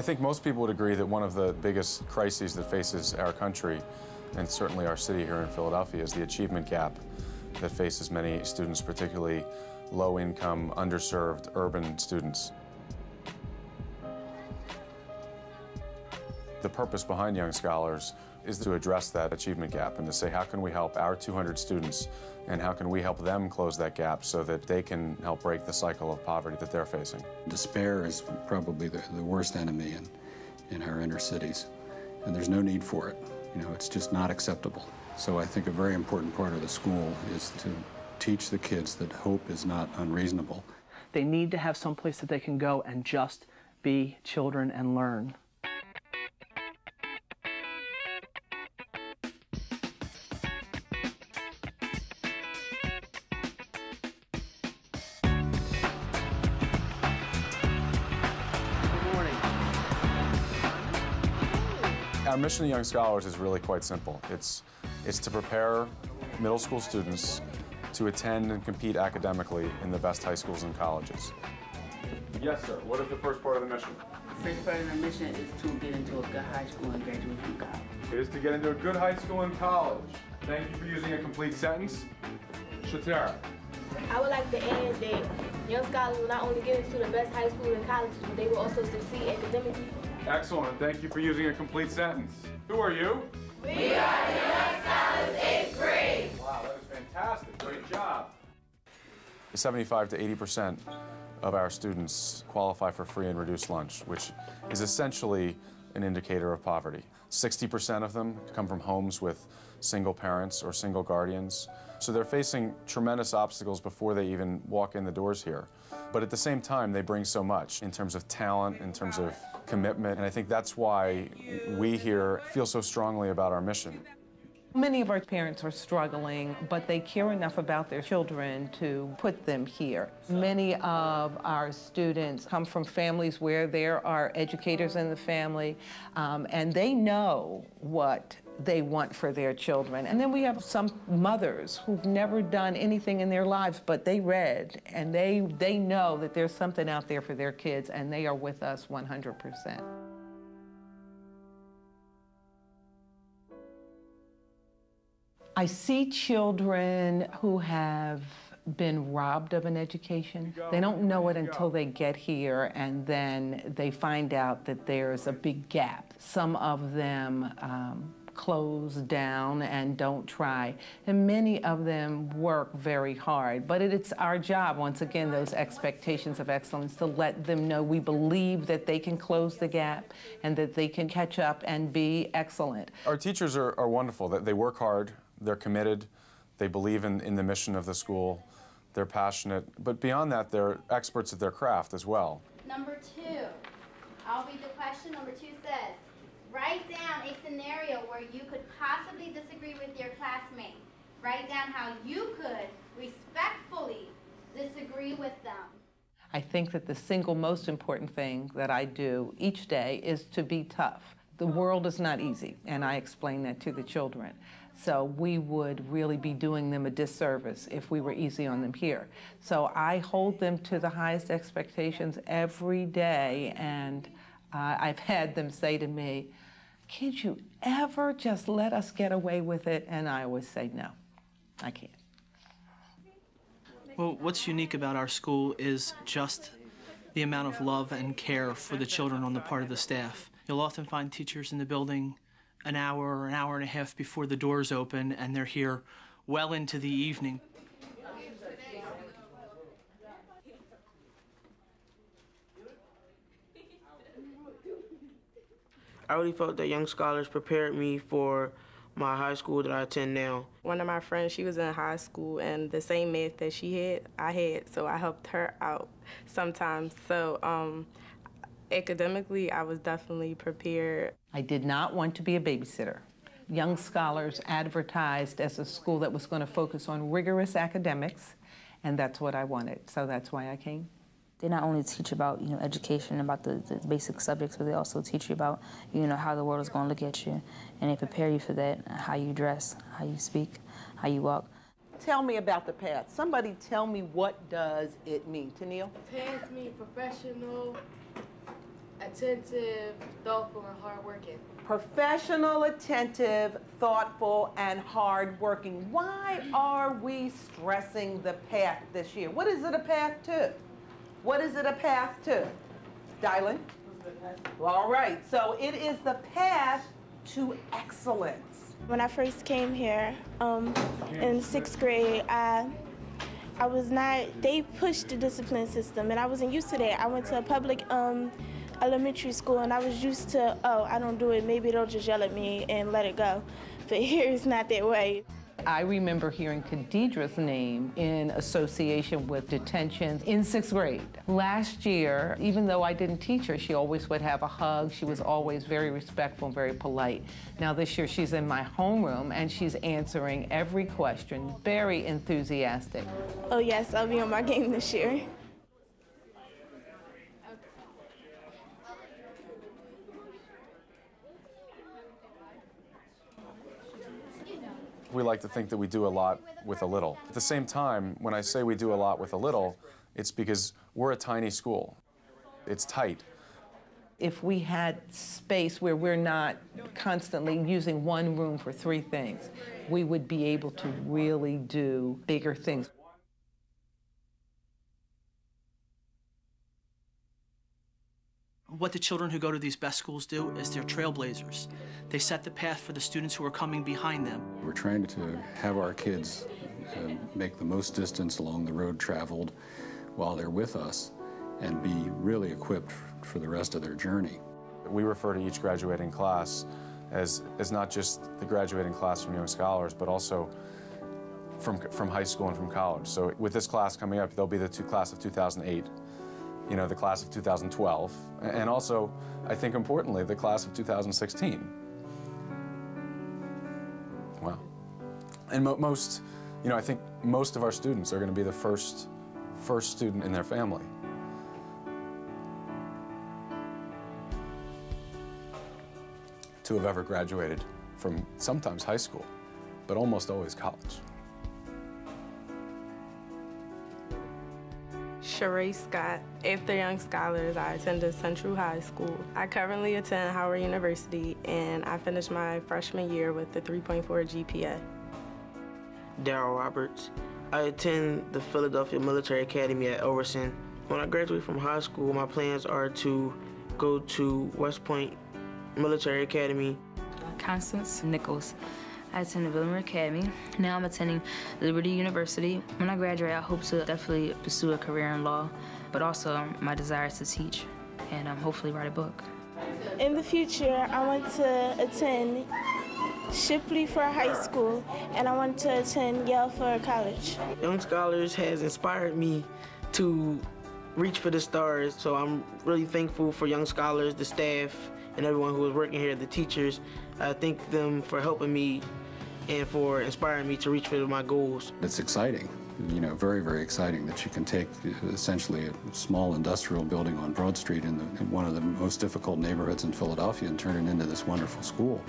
I think most people would agree that one of the biggest crises that faces our country, and certainly our city here in Philadelphia, is the achievement gap that faces many students, particularly low-income, underserved urban students. The purpose behind Young Scholars is to address that achievement gap and to say, how can we help our 200 students and how can we help them close that gap so that they can help break the cycle of poverty that they're facing? Despair is probably the worst enemy in our inner cities, and there's no need for it. You know, it's just not acceptable. So I think a very important part of the school is to teach the kids that hope is not unreasonable. They need to have some place that they can go and just be children and learn. Our mission of Young Scholars is really quite simple. It's to prepare middle school students to attend and compete academically in the best high schools and colleges. Yes, sir. What is the first part of the mission? The first part of the mission is to get into a good high school and graduate from college. It is to get into a good high school and college. Thank you for using a complete sentence. Shatara. I would like to add that Young Scholars will not only get into the best high schools and colleges, but they will also succeed academically. Excellent. Thank you for using a complete sentence. Who are you? We are the Young Scholars 8th grade. Wow, that is fantastic. Great job. 75 to 80% of our students qualify for free and reduced lunch, which is essentially an indicator of poverty. 60% of them come from homes with single parents or single guardians. So they're facing tremendous obstacles before they even walk in the doors here. But at the same time, they bring so much in terms of talent, in terms of commitment, and I think that's why we here feel so strongly about our mission. Many of our parents are struggling, but they care enough about their children to put them here. Many of our students come from families where there are educators in the family, and they know what they want for their children. And then we have some mothers who've never done anything in their lives, but they read, and they know that there's something out there for their kids, and they are with us 100%. I see children who have been robbed of an education. They don't know it until they get here, and then they find out that there's a big gap. Some of them close down and don't try, and many of them work very hard. But it's our job, once again, those expectations of excellence, to let them know we believe that they can close the gap and that they can catch up and be excellent. Our teachers are wonderful. They work hard. They're committed, they believe in the mission of the school, they're passionate, but beyond that, they're experts at their craft as well. Number 2, I'll read the question. Number 2 says, write down a scenario where you could possibly disagree with your classmate. Write down how you could respectfully disagree with them. I think that the single most important thing that I do each day is to be tough. The world is not easy, and I explain that to the children. So we would really be doing them a disservice if we were easy on them here. So I hold them to the highest expectations every day, and I've had them say to me, "Can't you ever just let us get away with it?" And I always say, no, I can't. Well, what's unique about our school is just the amount of love and care for the children on the part of the staff. You'll often find teachers in the building an hour or an hour and a half before the doors open, and they're here well into the evening. I really felt that Young Scholars prepared me for my high school that I attend now. One of my friends, she was in high school, and the same math that she had, I had, so I helped her out sometimes. So academically, I was definitely prepared. I did not want to be a babysitter. Young Scholars advertised as a school that was going to focus on rigorous academics, and that's what I wanted, so that's why I came. They not only teach about, education, about the basic subjects, but they also teach you about, how the world is going to look at you, and they prepare you for that, how you dress, how you speak, how you walk. Tell me about the path. Somebody tell me, what does it mean? Tennille? Path means professional, attentive, thoughtful, and hardworking. Professional, attentive, thoughtful, and hardworking. Why are we stressing the path this year? What is it a path to? What is it a path to? Dylan? Well, all right, so it is the path to excellence. When I first came here in 6th grade, I was not, they pushed the discipline system and I wasn't used to that. I went to a public elementary school and I was used to, oh, I don't do it, maybe they'll just yell at me and let it go. But here it's not that way. I remember hearing Khadidra's name in association with detentions in 6th grade. Last year, even though I didn't teach her, she always would have a hug. She was always very respectful and very polite. Now this year she's in my homeroom and she's answering every question, very enthusiastic. Oh yes, I'll be on my game this year. We like to think that we do a lot with a little. At the same time, when I say we do a lot with a little, it's because we're a tiny school. It's tight. If we had space where we're not constantly using one room for 3 things, we would be able to really do bigger things. What the children who go to these best schools do is they're trailblazers. They set the path for the students who are coming behind them. We're trying to have our kids make the most distance along the road traveled while they're with us and be really equipped for the rest of their journey. We refer to each graduating class as not just the graduating class from Young Scholars, but also from high school and from college. So with this class coming up, there'll be the class of 2008. You know, the class of 2012, and also, I think importantly, the class of 2016. Wow. And most, you know, I think most of our students are going to be the first student in their family. To have ever graduated from sometimes high school, but almost always college. Sheree Scott. After Young Scholars, I attended Central High School. I currently attend Howard University, and I finished my freshman year with a 3.4 GPA. Darryl Roberts. I attend the Philadelphia Military Academy at Overson. When I graduate from high school, my plans are to go to West Point Military Academy. Constance Nichols. I attended Villamere Academy. Now I'm attending Liberty University. When I graduate, I hope to definitely pursue a career in law, but also my desire is to teach and hopefully write a book. In the future, I want to attend Shipley for high school, and I want to attend Yale for college. Young Scholars has inspired me to reach for the stars, so I'm really thankful for Young Scholars, the staff, and everyone who is working here, the teachers. I thank them for helping me and for inspiring me to reach for my goals. It's exciting, you know, very, very exciting that you can take essentially a small industrial building on Broad Street in one of the most difficult neighborhoods in Philadelphia and turn it into this wonderful school.